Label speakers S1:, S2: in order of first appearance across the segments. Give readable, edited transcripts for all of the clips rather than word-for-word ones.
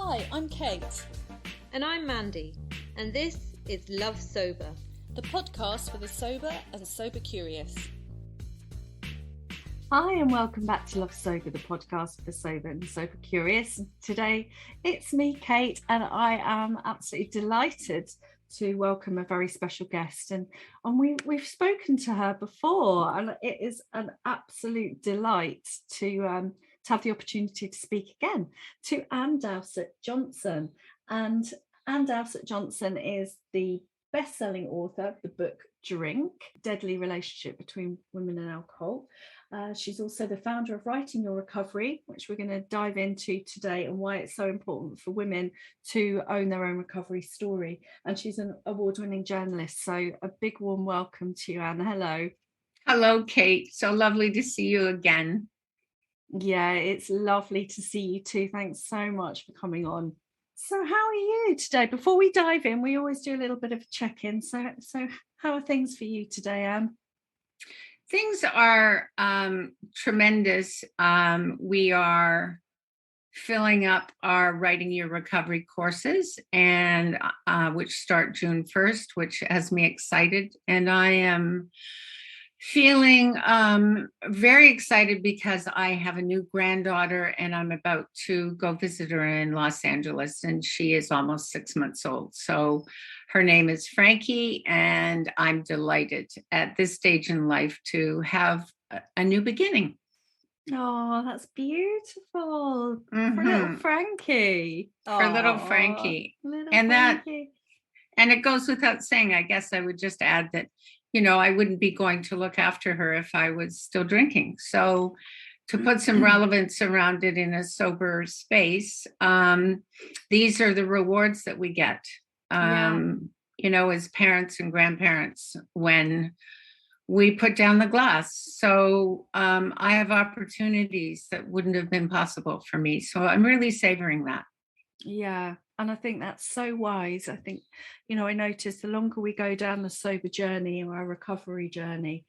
S1: Hi, I'm Kate.
S2: And I'm Mandy, and this is Love Sober,
S1: the podcast for the sober and sober curious.
S3: Hi, and welcome back to Love Sober, the podcast for the sober and sober curious. Today, it's me, Kate, and I am absolutely delighted to welcome a very special guest. And we've spoken to her before, and it is an absolute delight to have the opportunity to speak again to Dowsett Johnston. And Dowsett Johnston is the best-selling author of the book Drink, Deadly Relationship Between Women and Alcohol. She's also the founder of Writing Your Recovery, which we're going to dive into today, and why it's so important for women to own their own recovery story. And she's an award-winning journalist. So a big warm welcome to you, Anne. Hello.
S4: Hello, Kate. So lovely to see you again.
S3: Yeah, it's lovely to see you too. Thanks so much for coming on. So how are you today? Before we dive in, we always do a little bit of a check-in. So how are things for you today, Anne?
S4: Things are tremendous. We are filling up our Writing Your Recovery courses, and which start June 1st, which has me excited. And I am feeling very excited because I have a new granddaughter, and I'm about to go visit her in Los Angeles, and she is almost 6 months old. So her name is Frankie, and I'm delighted at this stage in life to have a new beginning.
S3: Oh, that's beautiful. Mm-hmm. For little Frankie.
S4: For little Frankie. And it goes without saying, I guess I would just add that, you know, I wouldn't be going to look after her if I was still drinking. So to put some relevance around it in a sober space, these are the rewards that we get, you know, as parents and grandparents when we put down the glass. So I have opportunities that wouldn't have been possible for me. So I'm really savoring that.
S3: Yeah. And I think that's so wise. I think, you know, I notice the longer we go down the sober journey or our recovery journey,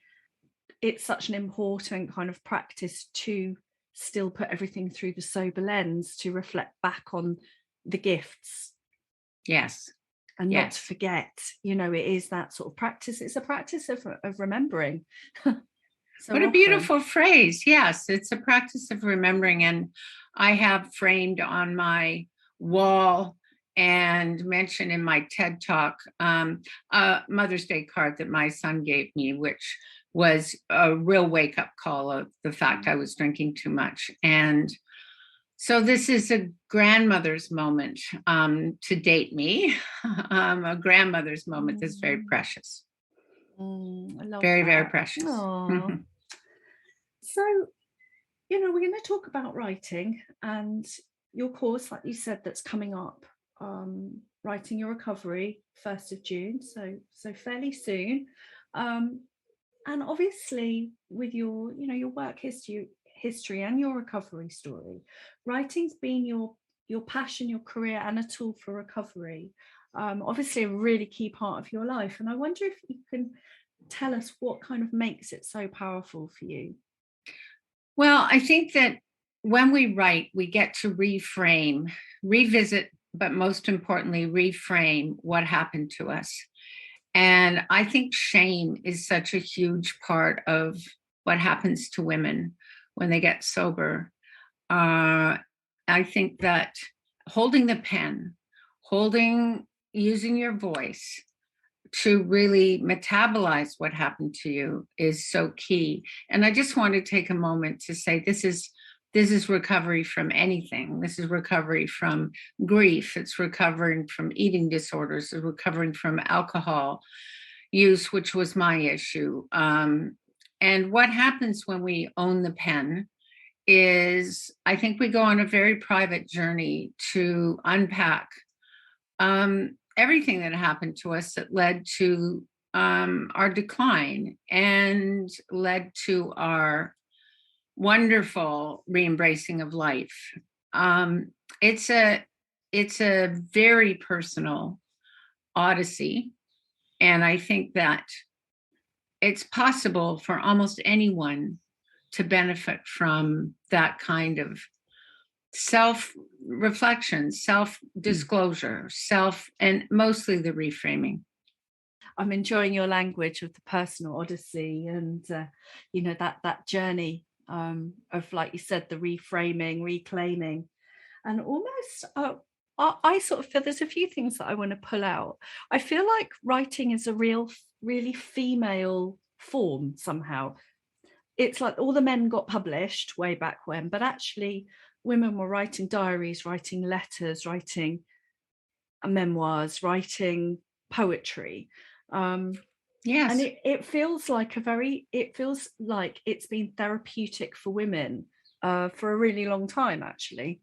S3: it's such an important kind of practice to still put everything through the sober lens, to reflect back on the gifts.
S4: Yes.
S3: And not to forget, you know, it is that sort of practice. It's a practice of remembering.
S4: What a beautiful phrase. Yes, it's a practice of remembering. And I have framed on my wall and mentioned in my TED Talk a Mother's Day card that my son gave me, which was a real wake-up call of the fact I was drinking too much. And so this is a grandmother's moment to date me, a grandmother's moment that's very precious.
S3: I love
S4: very,
S3: that.
S4: very precious.
S3: Mm-hmm. So, you know, we're going to talk about writing and your course, like you said, that's coming up, Writing Your Recovery, 1st of June, so fairly soon. And obviously with your, you know, your work history and your recovery story, writing's been your passion, your career, and a tool for recovery. Obviously a really key part of your life. And I wonder if you can tell us what kind of makes it so powerful for you.
S4: Well, I think that when we write, we get to reframe, revisit, but most importantly, reframe what happened to us. And I think shame is such a huge part of what happens to women when they get sober. I think that holding the pen, using your voice to really metabolize what happened to you is so key. And I just want to take a moment to say this is recovery from anything. This is recovery from grief. It's recovering from eating disorders. It's recovering from alcohol use, which was my issue. And what happens when we own the pen is, I think we go on a very private journey to unpack everything that happened to us that led to our decline and led to our wonderful re-embracing of life. It's a very personal odyssey. And I think that it's possible for almost anyone to benefit from that kind of self-reflection, self-disclosure, and mostly the reframing.
S3: I'm enjoying your language of the personal odyssey and, that journey of, like you said, the reframing, reclaiming, and almost, I sort of feel there's a few things that I want to pull out. I feel like writing is a really female form somehow. It's like all the men got published way back when, but actually women were writing diaries, writing letters, writing memoirs, writing poetry.
S4: Yes.
S3: And it feels like it's been therapeutic for women for a really long time, actually.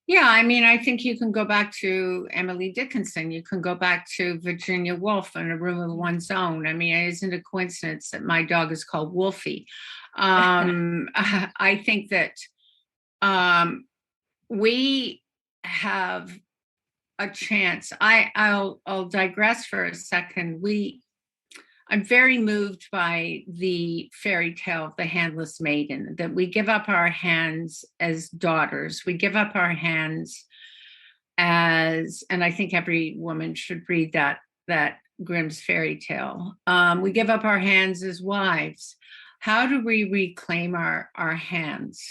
S4: Yeah, I mean, I think you can go back to Emily Dickinson. You can go back to Virginia Woolf in A Room of One's Own. I mean, it isn't a coincidence that my dog is called Wolfie. I think that we have a chance. I'll digress for a second. I'm very moved by the fairy tale of the handless maiden, that we give up our hands as daughters. We give up our hands and I think every woman should read that Grimm's fairy tale. We give up our hands as wives. How do we reclaim our hands?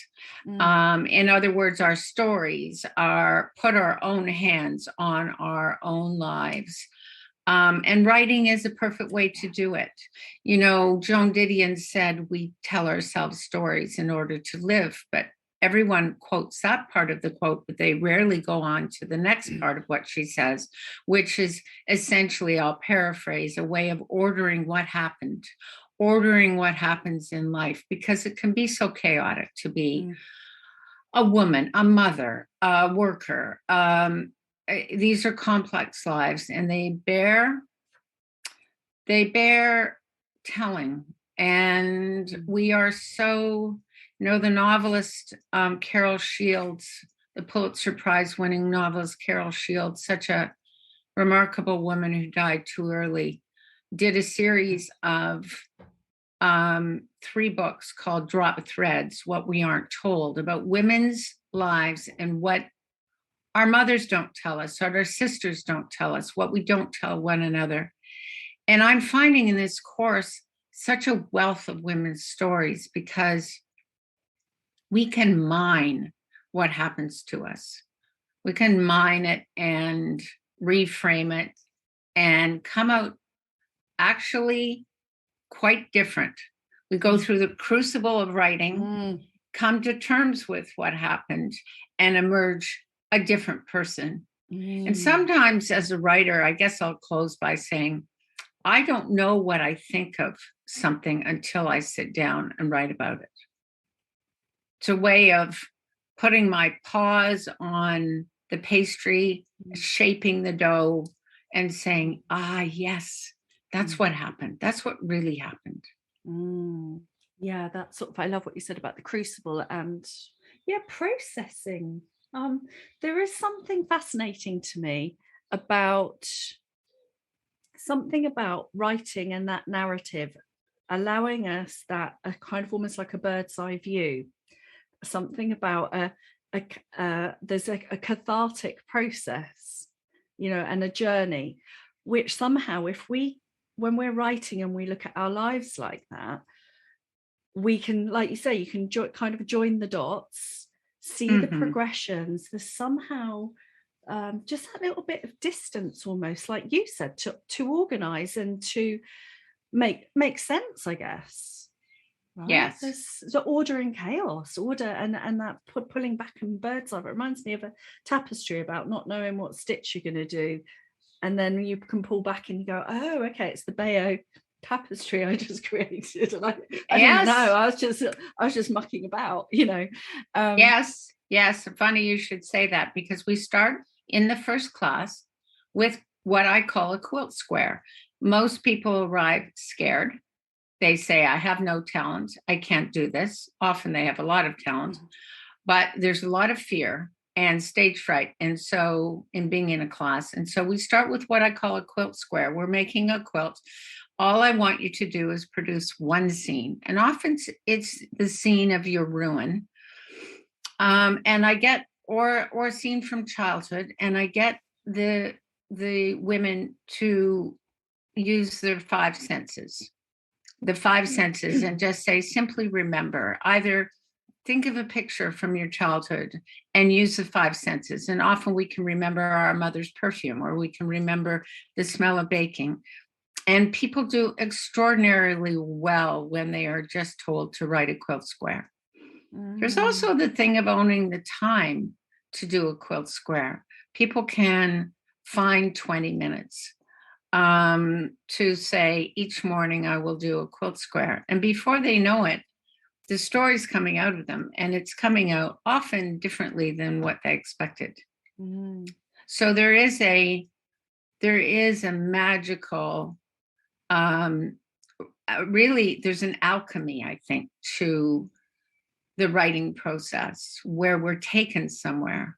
S4: In other words, our stories put our own hands on our own lives. And writing is a perfect way to do it. Joan Didion said we tell ourselves stories in order to live, but everyone quotes that part of the quote, but they rarely go on to the next part of what she says, which is essentially, I'll paraphrase, a way of ordering what happens in life, because it can be so chaotic to be a woman, a mother, a worker. These are complex lives, and they bear telling. And we are so, the novelist Carol Shields, the Pulitzer Prize winning novelist Carol Shields, such a remarkable woman who died too early, did a series of 3 books called Drop Threads, What We Aren't Told, about women's lives and what our mothers don't tell us, what our sisters don't tell us, what we don't tell one another. And I'm finding in this course such a wealth of women's stories, because we can mine what happens to us. We can mine it and reframe it and come out actually quite different. We go through the crucible of writing, come to terms with what happened, and emerge a different person. And sometimes as a writer, I guess I'll close by saying, I don't know what I think of something until I sit down and write about it. It's a way of putting my paws on the pastry, shaping the dough, and saying, yes, that's what happened. That's what really happened.
S3: Yeah, that's sort of, I love what you said about the crucible and processing. There is something fascinating to me about writing and that narrative, allowing us that a kind of almost like a bird's eye view, something about there's a cathartic process, and a journey, which somehow when we're writing and we look at our lives like that, we can, like you say, you can kind of join the dots, see the progressions. There's somehow just that little bit of distance, almost like you said, to organize and to make sense, I guess. Right?
S4: Yes.
S3: There's the order and chaos, and that pulling back and bird's eye. It reminds me of a tapestry about not knowing what stitch you're going to do, and then you can pull back and you go, oh, okay, it's the Bayeux tapestry I just created, and I didn't know. I was just mucking about,
S4: Yes. Funny you should say that, because we start in the first class with what I call a quilt square. Most people arrive scared. They say, I have no talent. I can't do this. Often they have a lot of talent, but there's a lot of fear and stage fright. And so in being in a class. And so we start with what I call a quilt square. We're making a quilt. All I want you to do is produce one scene. And often it's the scene of your ruin. And I get, or a scene from childhood, and I get the women to use their five senses, and just say, simply remember, either think of a picture from your childhood and use the five senses. And often we can remember our mother's perfume, or we can remember the smell of baking. And people do extraordinarily well when they are just told to write a quilt square. There's also the thing of owning the time to do a quilt square. People can find 20 minutes to say, each morning I will do a quilt square. And before they know it, the story's coming out of them, and it's coming out often differently than what they expected. So there is a magical, really, there's an alchemy, I think, to the writing process where we're taken somewhere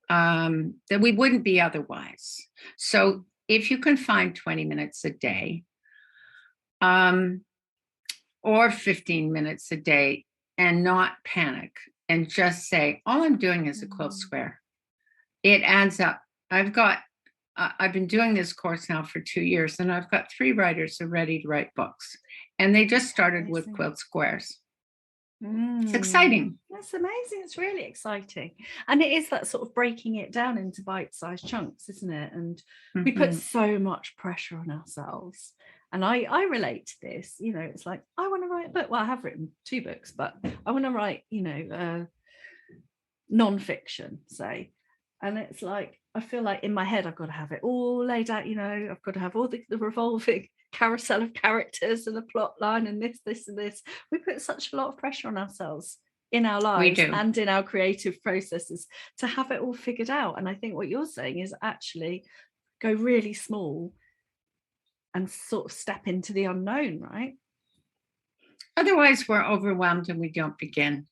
S4: that we wouldn't be otherwise. So if you can find 20 minutes a day, or 15 minutes a day, and not panic, and just say, all I'm doing is a quilt square, it adds up. I've been doing this course now for 2 years, and I've got 3 writers who are ready to write books, and they just started with quilt squares. It's exciting.
S3: That's amazing. It's really exciting. And it is that sort of breaking it down into bite-sized chunks, isn't it? And we put so much pressure on ourselves. And I relate to this, it's like, I want to write a book. Well, I have written 2 books, but I want to write, non-fiction, say. And it's like, I feel like in my head, I've got to have it all laid out, I've got to have all the revolving carousel of characters and a plot line and this and this. We put such a lot of pressure on ourselves in our lives and in our creative processes to have it all figured out. And I think what you're saying is actually go really small and sort of step into the unknown, right?
S4: Otherwise, we're overwhelmed and we don't begin.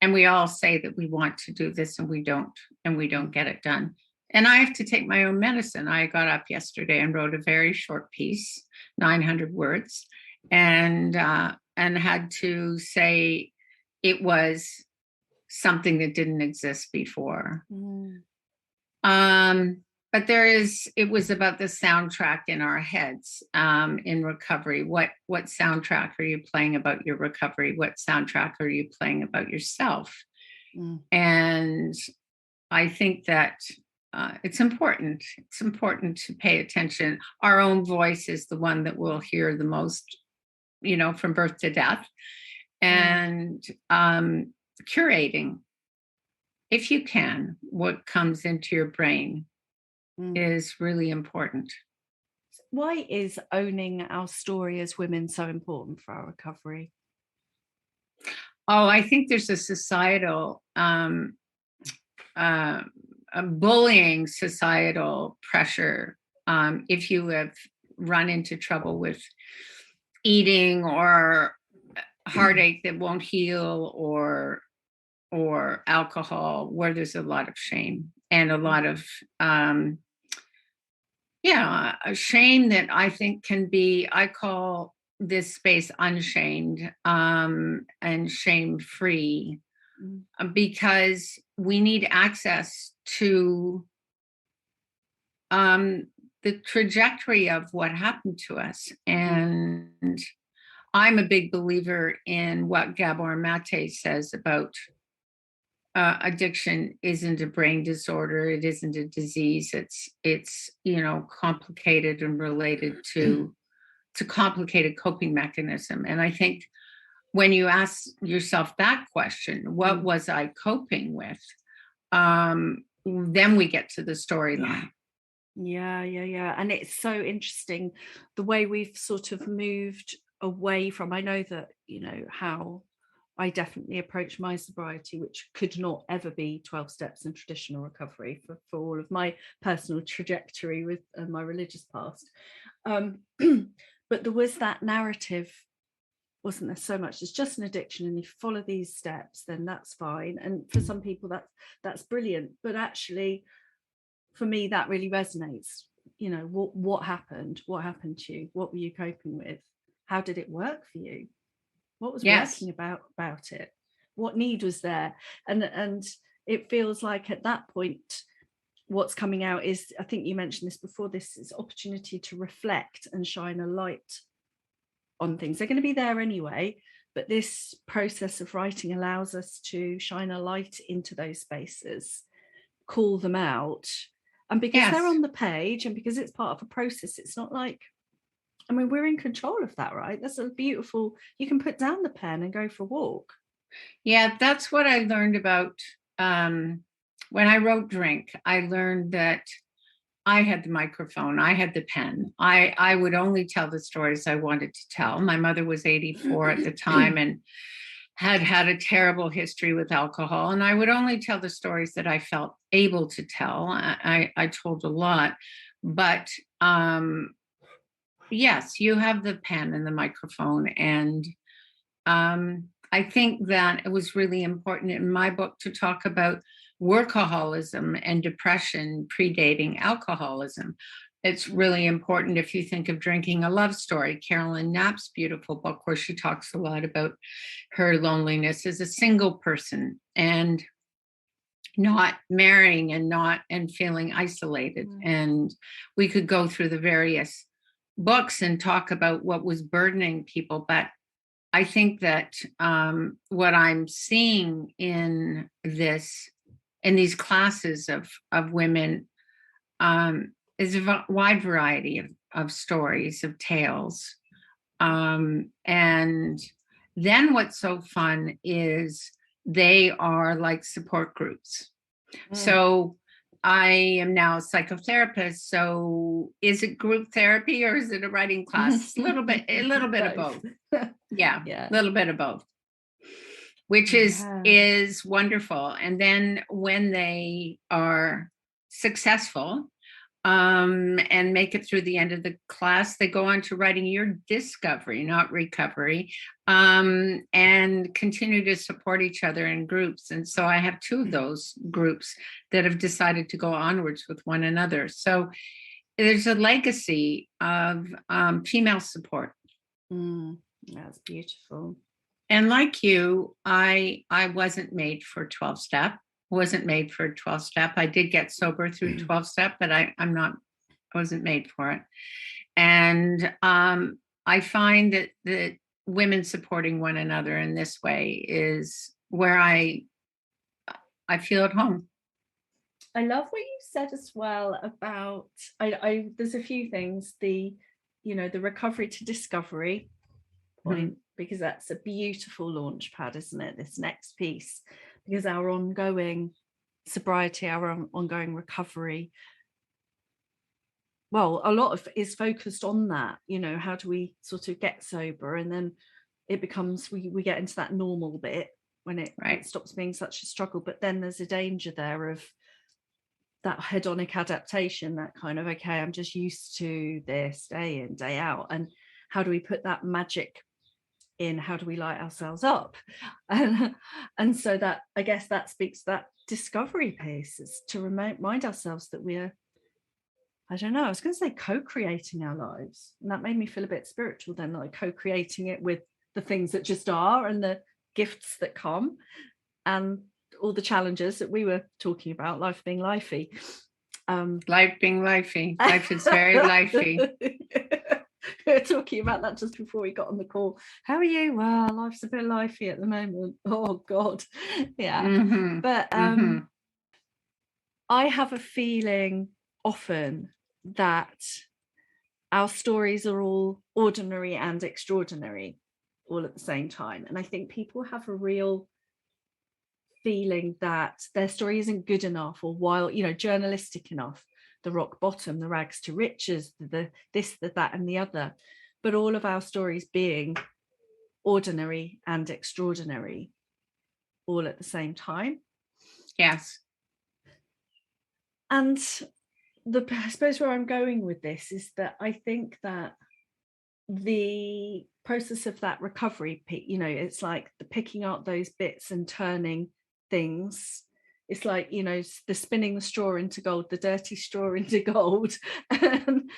S4: And we all say that we want to do this and we don't get it done. And I have to take my own medicine. I got up yesterday and wrote a very short piece, 900 words, and had to say it was something that didn't exist before. But it was about the soundtrack in our heads in recovery. What soundtrack are you playing about your recovery? What soundtrack are you playing about yourself? And I think that it's important. It's important to pay attention. Our own voice is the one that we'll hear the most, from birth to death. And curating, if you can, what comes into your brain is really important.
S3: Why is owning our story as women so important for our recovery?
S4: Oh, I think there's a societal, a bullying societal pressure. If you have run into trouble with eating or heartache that won't heal, or alcohol, where there's a lot of shame and a lot of a shame that I think can be, I call this space unshamed and shame-free, because we need access to the trajectory of what happened to us. And I'm a big believer in what Gabor Mate says about addiction isn't a brain disorder. It isn't a disease. It's complicated and related to complicated coping mechanism. And I think when you ask yourself that question, what was I coping with? Then we get to the storyline.
S3: Yeah. And it's so interesting the way we've sort of moved away from, I know that, how I definitely approach my sobriety, which could not ever be 12 steps in traditional recovery for all of my personal trajectory with my religious past. But there was that narrative, wasn't there, so much? It's just an addiction, and if you follow these steps, then that's fine. And for some people, that's brilliant. But actually, for me, that really resonates. What happened? What happened to you? What were you coping with? How did it work for you? What was working about it? what need was there? And it feels like at that point, what's coming out is, I think you mentioned this before, this is opportunity to reflect and shine a light on things. They're going to be there anyway, but this process of writing allows us to shine a light into those spaces, call them out. And because they're on the page and because it's part of a process, it's not like, I mean, we're in control of that, right? That's a beautiful, you can put down the pen and go for a walk.
S4: Yeah, that's what I learned about when I wrote Drink. I learned that I had the microphone, I had the pen. I would only tell the stories I wanted to tell. My mother was 84 at the time and had a terrible history with alcohol. And I would only tell the stories that I felt able to tell. I told a lot, but yes, you have the pen and the microphone. And I think that it was really important in my book to talk about workaholism and depression predating alcoholism. It's really important if you think of Drinking a Love Story, Carolyn Knapp's beautiful book, where she talks a lot about her loneliness as a single person and not marrying and feeling isolated. And we could go through the various books and talk about what was burdening people. But I think that what I'm seeing in these classes of women is a wide variety of stories, of tales. And then what's so fun is they are like support groups. So I am now a psychotherapist. So is it group therapy or is it a writing class? A little bit of both. Yeah, a little bit of both, which is wonderful. And then when they are successful and make it through the end of the class, they go on to writing your discovery, not recovery, and continue to support each other in groups. And so I have two of those groups that have decided to go onwards with one another. So there's a legacy of female support.
S3: That's beautiful.
S4: And like you, I wasn't made for 12-step. Wasn't made for 12-step. I did get sober through 12-step, but I wasn't made for it. And I find that women supporting one another in this way is where I feel at home.
S3: I love what you said as well about, there's a few things, the recovery to discovery point, because that's a beautiful launch pad, isn't it? This next piece, because our ongoing sobriety, our ongoing recovery, well, a lot of is focused on that, how do we sort of get sober, and then it becomes, we get into that normal bit when it stops being such a struggle. But then there's a danger there of that hedonic adaptation, that kind of, okay, I'm just used to this day in, day out, and how do we put that magic in? How do we light ourselves up? And so that, I guess that speaks to that discovery piece, is to remind ourselves that we're, I don't know, I was going to say co-creating our lives, and that made me feel a bit spiritual then, like co-creating it with the things that just are and the gifts that come and all the challenges that we were talking about, life being lifey.
S4: Life being lifey. Life is very lifey.
S3: We were talking about that just before we got on the call. How are you? Well, life's a bit lifey at the moment. Oh God. Yeah. But I have a feeling often that our stories are all ordinary and extraordinary all at the same time. And I think people have a real feeling that their story isn't good enough, or while, journalistic enough, the rock bottom, the rags to riches, the this, the that, and the other, but all of our stories being ordinary and extraordinary all at the same time.
S4: Yes.
S3: And I suppose where I'm going with this is that I think that the process of that recovery, it's like the picking out those bits and turning things. It's like, the spinning the straw into gold, the dirty straw into gold. And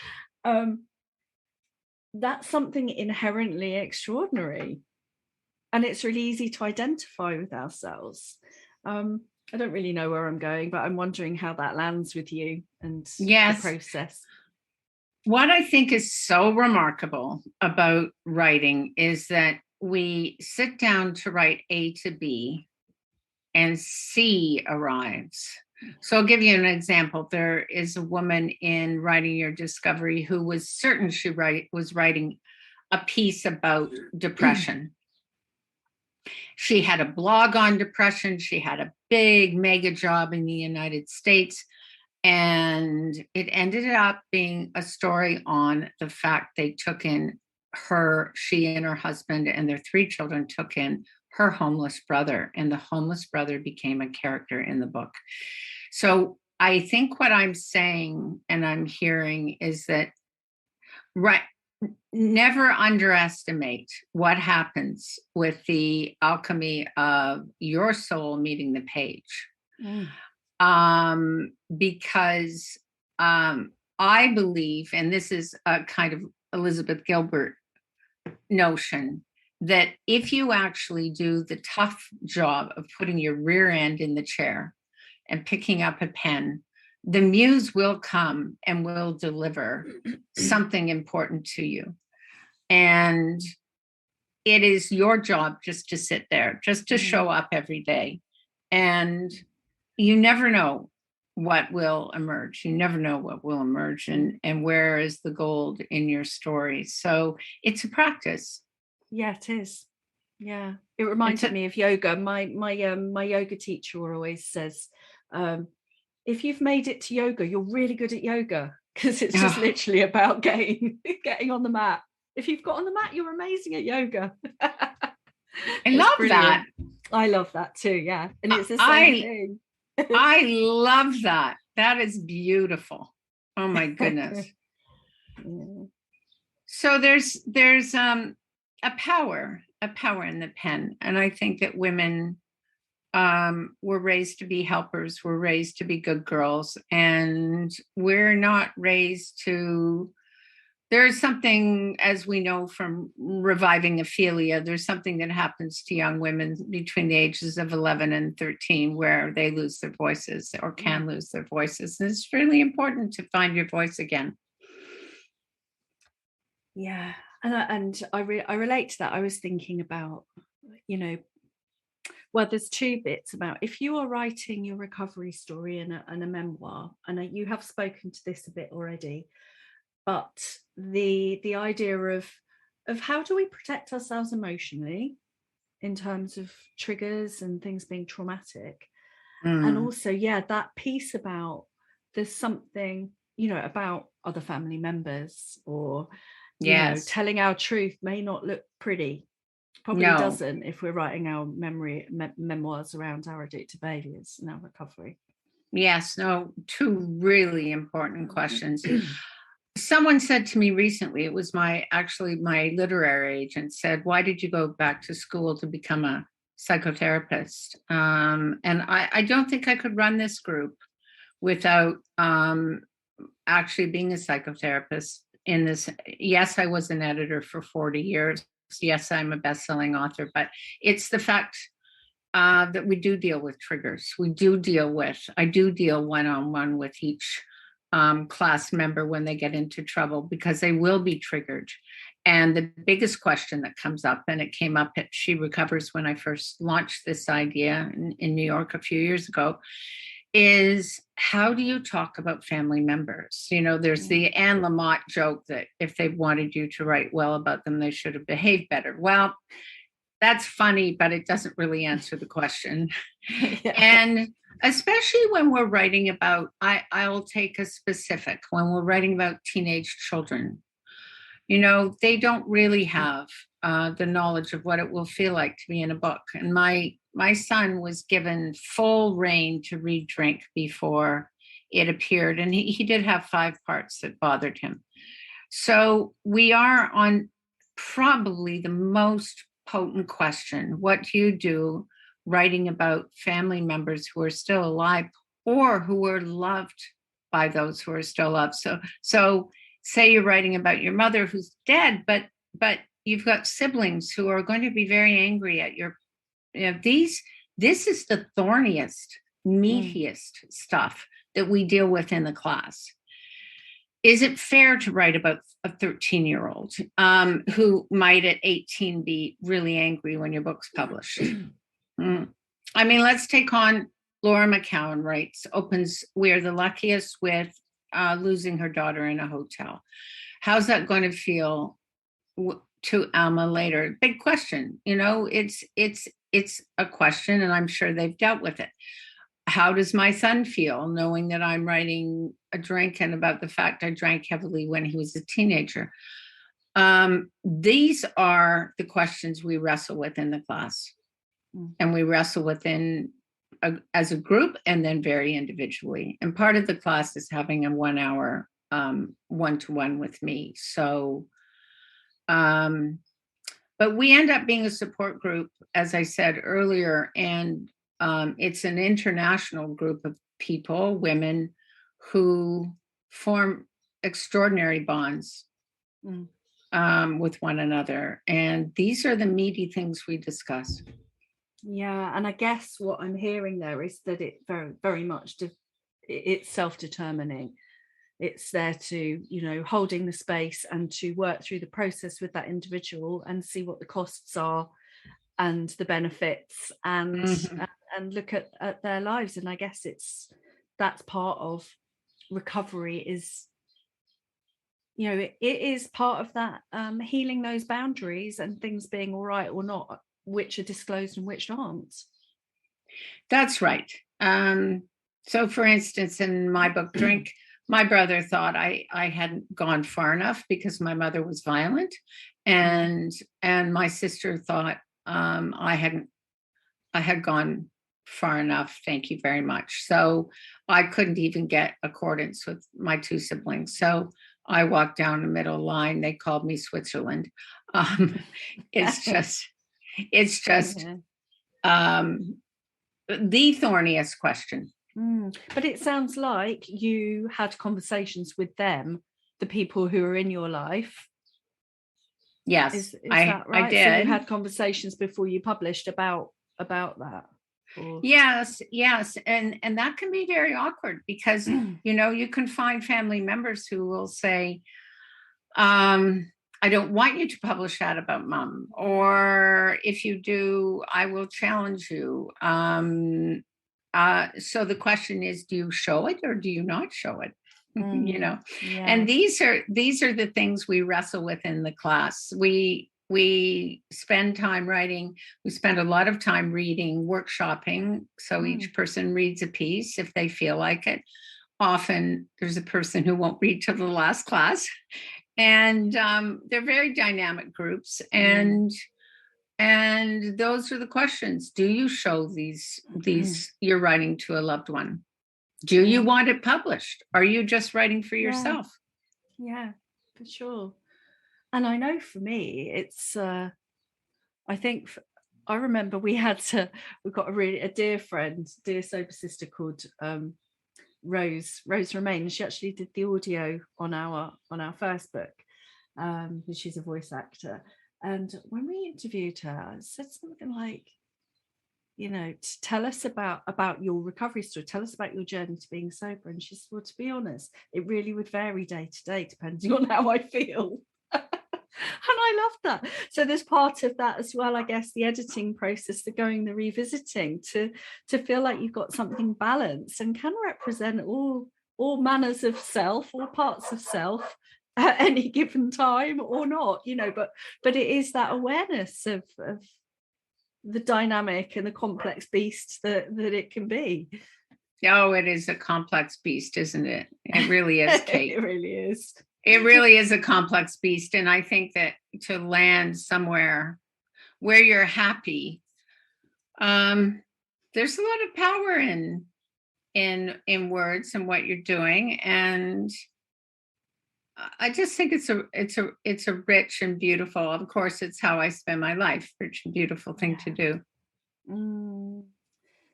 S3: that's something inherently extraordinary. and it's really easy to identify with ourselves. I don't really know where I'm going, but I'm wondering how that lands with you and the process.
S4: What I think is so remarkable about writing is that we sit down to write A to B and C arrives. So I'll give you an example. There is a woman in Writing Your Discovery who was certain she was writing a piece about depression. She had a blog on depression. She had a big mega job in the United States. And it ended up being a story on the fact they took in she and her husband and their 3 children took in her homeless brother. And the homeless brother became a character in the book. So I think what I'm saying and I'm hearing is that never underestimate what happens with the alchemy of your soul meeting the page. Because I believe, and this is a kind of Elizabeth Gilbert notion, that if you actually do the tough job of putting your rear end in the chair and picking up a pen, the muse will come and will deliver something important to you. And it is your job just to sit there, just to show up every day. And you never know what will emerge. You never know what will emerge and where is the gold in your story. So it's a practice.
S3: Yeah, it is. Yeah. It reminded me of yoga. My yoga teacher always says, if you've made it to yoga, you're really good at yoga, because it's just literally about getting on the mat. If you've got on the mat, you're amazing at yoga.
S4: I love that.
S3: I love that too. Yeah. And it's the same thing.
S4: I love that. That is beautiful. Oh my goodness.
S3: Yeah.
S4: So there's a power in the pen. And I think that women were raised to be helpers. We're raised to be good girls. And we're not raised to, there's something, as we know from Reviving Ophelia, there's something that happens to young women between the ages of 11 and 13 where they lose their voices or can lose their voices. And it's really important to find your voice again.
S3: Yeah. And I relate to that. I was thinking about, well, there's 2 bits about if you are writing your recovery story and a memoir, and you have spoken to this a bit already, but the idea of how do we protect ourselves emotionally in terms of triggers and things being traumatic, and also that piece about there's something about other family members, or telling our truth may not look pretty. Probably doesn't if we're writing our memoirs around our addictive behaviors and our recovery.
S4: Yes, 2 really important questions. Someone said to me recently, it was my literary agent said, why did you go back to school to become a psychotherapist? And I don't think I could run this group without actually being a psychotherapist in this. Yes, I was an editor for 40 years. Yes, I'm a best-selling author, but it's the fact that we do deal with triggers. I do deal one-on-one with each class member when they get into trouble, because they will be triggered. And the biggest question that comes up, and it came up at She Recovers when I first launched this idea in New York a few years ago, is how do you talk about family members? There's the Anne Lamott joke that if they wanted you to write well about them, they should have behaved better. Well, that's funny, but it doesn't really answer the question. And especially when we're writing about, I'll take a specific, when we're writing about teenage children, they don't really have the knowledge of what it will feel like to be in a book. And my son was given full rein to read Drink before it appeared. And he did have 5 parts that bothered him. So we are on probably the most potent question. What do you do writing about family members who are still alive or who were loved by those who are still alive? So say you're writing about your mother who's dead, but siblings who are going to be very angry at your, this is the thorniest, meatiest stuff that we deal with in the class. Is it fair to write about a 13-year-old who might at 18 be really angry when your book's published? I mean, let's take on Laura McCowan writes, we're the luckiest with losing her daughter in a hotel. How's that going to feel to Alma later? Big question. It's a question, and I'm sure they've dealt with it. How does my son feel knowing that I'm writing a drink and about the fact I drank heavily when he was a teenager? These are the questions we wrestle with in the class, and we wrestle within as a group and then very individually. And part of the class is having a 1 hour one-to-one with me. So, but we end up being a support group, as I said earlier, and it's an international group of people, women, who form extraordinary bonds with one another. And these are the meaty things we discuss.
S3: Yeah, and I guess what I'm hearing there is that it very, very much it's self-determining. It's there to, holding the space and to work through the process with that individual and see what the costs are and the benefits and look at their lives. And I guess that's part of recovery is, it is part of that healing those boundaries and things being all right or not, which are disclosed and which aren't.
S4: That's right. So for instance, in my book, Drink, my brother thought I hadn't gone far enough because my mother was violent. And my sister thought I had gone far enough. Thank you very much. So I couldn't even get accordance with my two siblings. So I walked down the middle line. They called me Switzerland. It's just the thorniest question.
S3: But it sounds like you had conversations with them, the people who are in your life.
S4: Yes,
S3: is that right?
S4: I did.
S3: So you had conversations before you published about that. Or...
S4: Yes, and that can be very awkward because you can find family members who will say, I don't want you to publish that about mom, or if you do, I will challenge you. So the question is, do you show it or do you not show it? Yeah. And these are the things we wrestle with in the class. We spend time writing. We spend a lot of time reading, workshopping. So each person reads a piece if they feel like it. Often there's a person who won't read till the last class. And they're very dynamic groups. And those are the questions. Do you show these you're writing to a loved one? Do you want it published? Are you just writing for yourself?
S3: Yeah, for sure. And I know for me, it's, I think, I remember we've got a dear friend, dear sober sister called Rose Romaine. She actually did the audio on our first book. She's a voice actor. And when we interviewed her, I said something like, to tell us about your recovery story, tell us about your journey to being sober. And she said, well, to be honest, it really would vary day to day, depending on how I feel. And I love that. So there's part of that as well, I guess, the editing process, the revisiting to feel like you've got something balanced and can represent all manners of self, all parts of self at any given time or not, but it is that awareness of the dynamic and the complex beast that it can be.
S4: Oh, it is a complex beast, isn't it? It really is, Kate.
S3: It really is.
S4: It really is a complex beast. And I think that to land somewhere where you're happy, there's a lot of power in words and what you're doing. And I just think it's a rich and beautiful, of course, it's how I spend my life, rich and beautiful thing to do.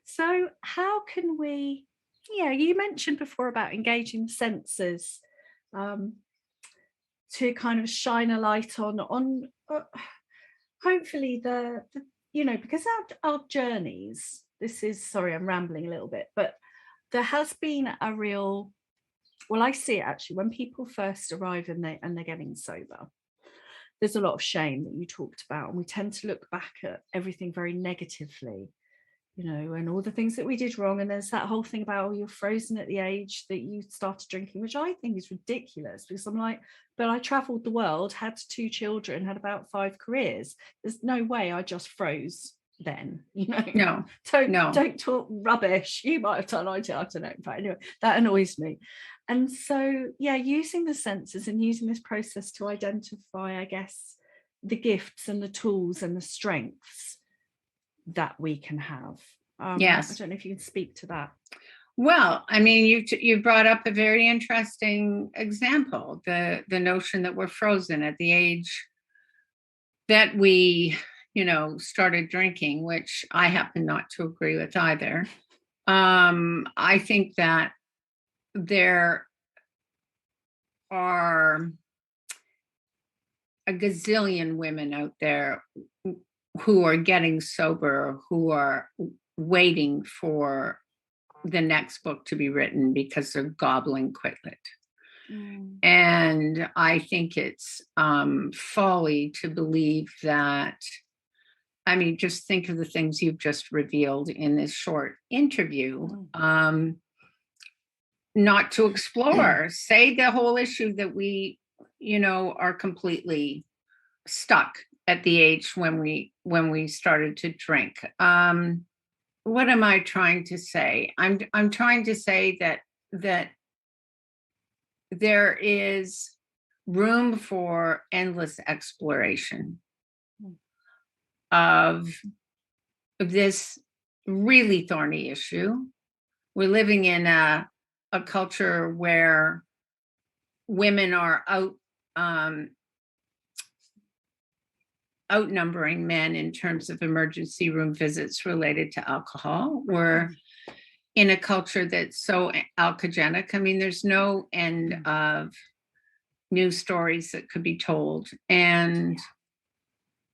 S3: So how can we, you mentioned before about engaging the senses. to kind of shine a light on hopefully the because our journeys, this is, sorry, I'm rambling a little bit, but there has been a real, well, I see it actually when people first arrive and they're getting sober. There's a lot of shame that you talked about, and we tend to look back at everything very negatively, and all the things that we did wrong. And there's that whole thing about, oh, you're frozen at the age that you started drinking, which I think is ridiculous, because I'm like, but I traveled the world, had 2 children, had about 5 careers. There's no way I just froze then,
S4: No.
S3: Don't talk rubbish. You might have done, I don't know, but anyway, that annoys me. And so, yeah, using the senses and using this process to identify, I guess, the gifts and the tools and the strengths that we can have.
S4: Yes.
S3: I don't know if you can speak to that.
S4: Well, I mean, you brought up a very interesting example, the notion that we're frozen at the age that we, started drinking, which I happen not to agree with either. I think that there are a gazillion women out there who are getting sober, who are waiting for the next book to be written because they're gobbling Quitlet. And I think it's folly to believe that. I mean, just think of the things you've just revealed in this short interview. Not to explore, say the whole issue that we, are completely stuck at the age when we started to drink. What am I trying to say? I'm trying to say that there is room for endless exploration of this really thorny issue. We're living in a culture where women are outnumbering men in terms of emergency room visits related to alcohol. We're in a culture that's so alcoholic. I mean, there's no end of new stories that could be told. And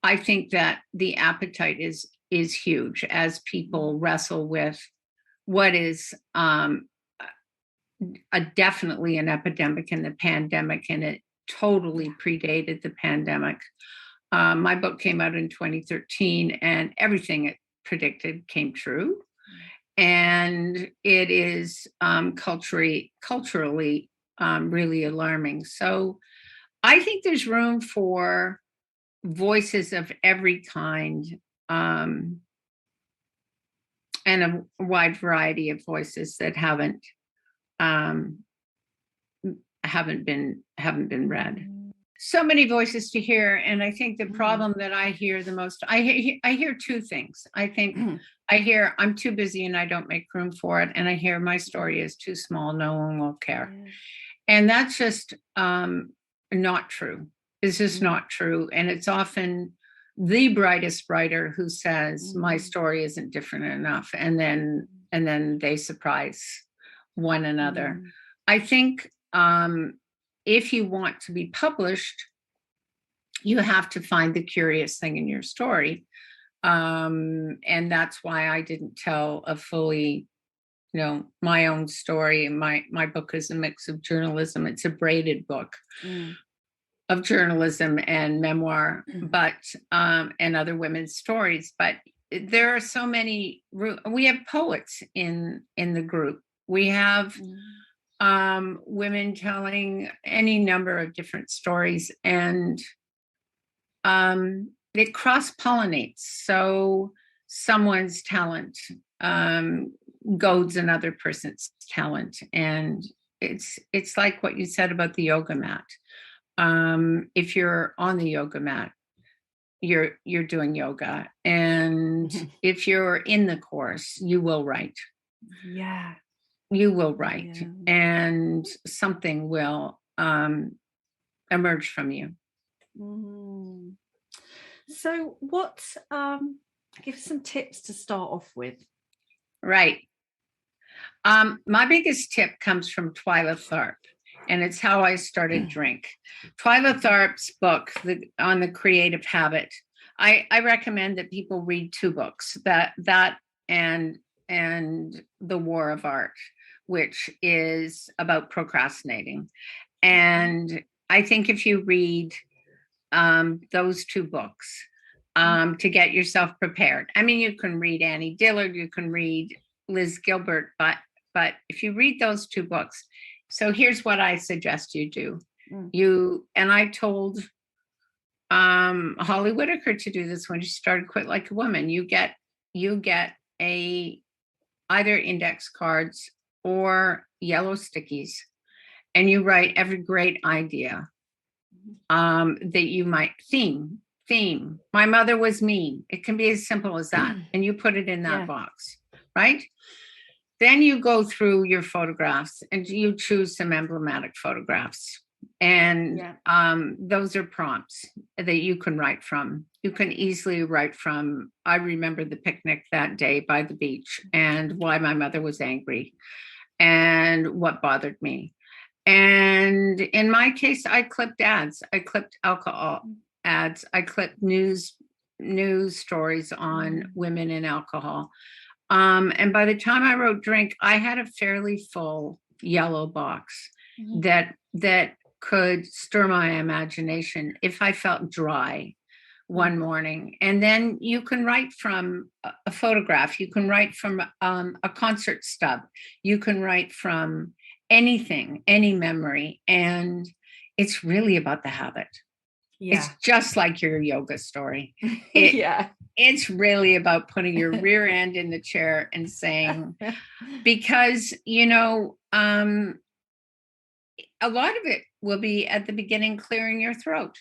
S4: I think that the appetite is huge as people wrestle with what is definitely an epidemic in the pandemic, and it totally predated the pandemic. My book came out in 2013, and everything it predicted came true. And it is culturally really alarming. So I think there's room for voices of every kind, and a wide variety of voices that haven't been read. So many voices to hear, and I think the problem that I hear the most, I hear 2 things. I think I hear I'm too busy and I don't make room for it, and I hear my story is too small, no one will care. And that's just not true. It's just not true. And it's often the brightest writer who says my story isn't different enough, and then they surprise one another. I think if you want to be published, you have to find the curious thing in your story. And that's why I didn't tell a fully, my own story. My book is a mix of journalism. It's a braided book of journalism and memoir, but and other women's stories. But there are so many. We have poets in the group. We have women telling any number of different stories, and it cross-pollinates. So someone's talent goads another person's talent, and it's like what you said about the yoga mat. If you're on the yoga mat, you're doing yoga, and if you're in the course, you will write.
S3: Yeah.
S4: You will write, and something will emerge from you.
S3: So what, give us some tips to start off with.
S4: Right. My biggest tip comes from Twyla Tharp, and it's how I started drink. Twyla Tharp's book on the creative habit. I recommend that people read 2 books, that and The War of Art, which is about procrastinating. And I think if you read those 2 books to get yourself prepared. I mean, you can read Annie Dillard, you can read Liz Gilbert, but if you read those 2 books, so here's what I suggest you do. And I told Holly Whittaker to do this when she started Quit Like a Woman. You get either index cards or yellow stickies, and you write every great idea that you might theme. My mother was mean. It can be as simple as that. And you put it in that box, right? Then you go through your photographs and you choose some emblematic photographs. And those are prompts that you can write from. You can easily write from, I remember the picnic that day by the beach and why my mother was angry and what bothered me. And in my case, I clipped ads. I clipped alcohol ads. I clipped news stories on women and alcohol. And by the time I wrote Drink, I had a fairly full yellow box that could stir my imagination if I felt dry one morning. And then you can write from a photograph. You can write from a concert stub. You can write from anything, any memory. And it's really about the habit. It's just like your yoga story. It's really about putting your rear end in the chair and saying, because, a lot of it will be at the beginning, clearing your throat,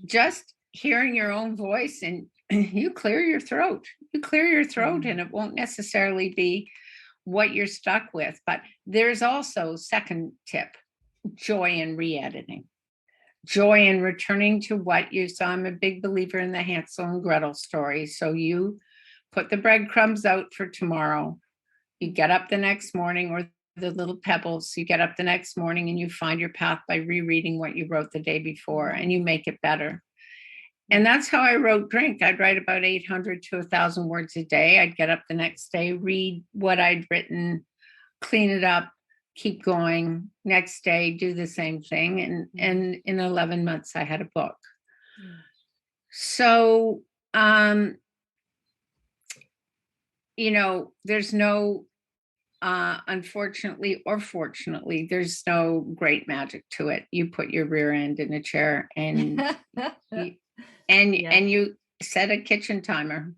S4: just hearing your own voice, and you clear your throat, and it won't necessarily be what you're stuck with. But there's also, second tip, joy in re-editing. Joy in returning to what you saw. I'm a big believer in the Hansel and Gretel story. So you put the breadcrumbs out for tomorrow. You get up the next morning, or the little pebbles, you get up the next morning and you find your path by rereading what you wrote the day before, and you make it better. And that's how I wrote Drink. I'd write about 800 to 1,000 words a day. I'd get up the next day, read what I'd written, clean it up, keep going. Next day, do the same thing. And in 11 months, I had a book. So, there's no, unfortunately or fortunately, there's no great magic to it. You put your rear end in a chair and you set a kitchen timer.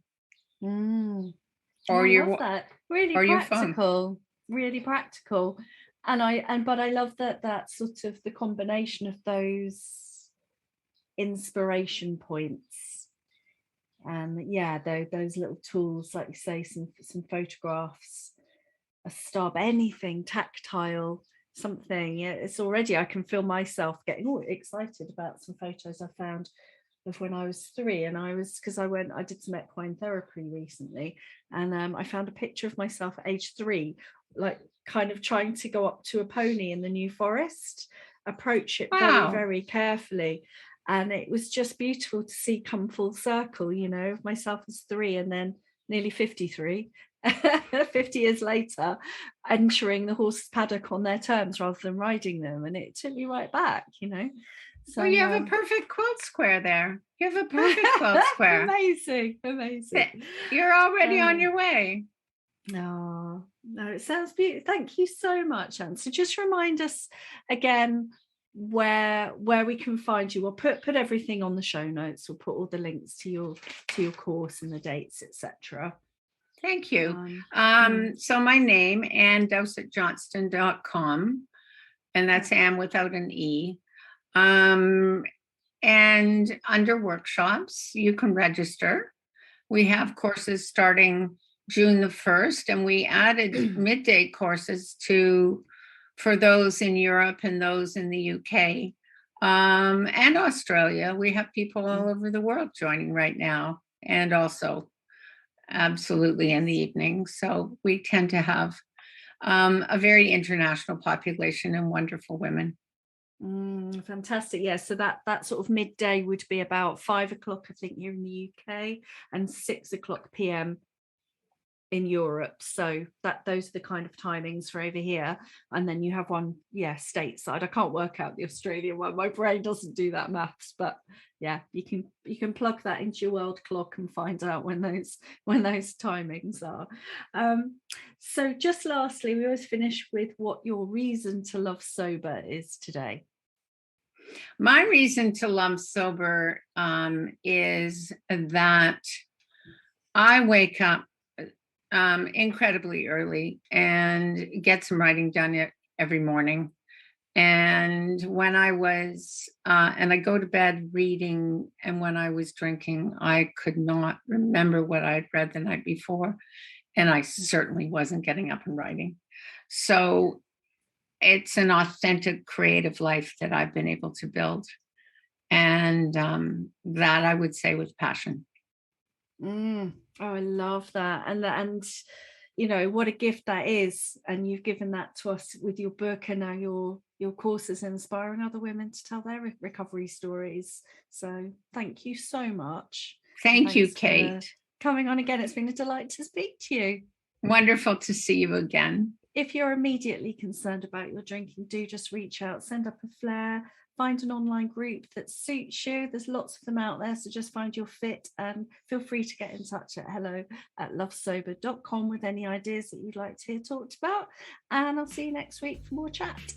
S4: Or your that.
S3: Really
S4: or
S3: practical, really practical. But I love that sort of the combination of those inspiration points. Those little tools, like you say, some photographs, a stub, anything tactile, something. It's already, I can feel myself getting excited about some photos I found of when I was 3, and I did some equine therapy recently, and I found a picture of myself at age 3, like kind of trying to go up to a pony in the New Forest, approach it very, very carefully. And it was just beautiful to see come full circle, of myself as 3 and then nearly 53, 50 years later, entering the horse's paddock on their terms rather than riding them. And it took me right back, So
S4: you have a perfect quilt square there. You have a perfect quilt square.
S3: Amazing.
S4: You're already on your way.
S3: No, it sounds beautiful. Thank you so much, Anne. So just remind us again where we can find you. We'll put everything on the show notes. We'll put all the links to your course and the dates, etc.
S4: Thank you. So my name, AnneDowsettJohnston.com, and that's Anne without an E. And under workshops, you can register. We have courses starting June the 1st, and we added midday courses for those in Europe and those in the UK and Australia. We have people all over the world joining right now, and also absolutely in the evening. So we tend to have a very international population and wonderful women.
S3: Fantastic. Yeah, so that sort of midday would be about 5 o'clock, I think, here in the UK, and 6 o'clock PM in Europe. So those are the kind of timings for over here. And then you have one, stateside. I can't work out the Australian one, my brain doesn't do that maths, but yeah, you can plug that into your world clock and find out when those timings are. So just lastly, we always finish with what your reason to love sober is today.
S4: My reason to love sober is that I wake up incredibly early and get some writing done every morning. And when I was, and I go to bed reading, and when I was drinking, I could not remember what I'd read the night before. And I certainly wasn't getting up and writing. So it's an authentic creative life that I've been able to build. And that I would say with passion.
S3: Oh, I love that. And you know, what a gift that is. And you've given that to us with your book, and now your courses, inspiring other women to tell their recovery stories. So thank you so much.
S4: Thank you, Kate.
S3: Coming on again. It's been a delight to speak to you.
S4: Wonderful to see you again.
S3: If you're immediately concerned about your drinking, do just reach out, send up a flare, find an online group that suits you. There's lots of them out there, so just find your fit, and feel free to get in touch at hello@lovesober.com with any ideas that you'd like to hear talked about. And I'll see you next week for more chat.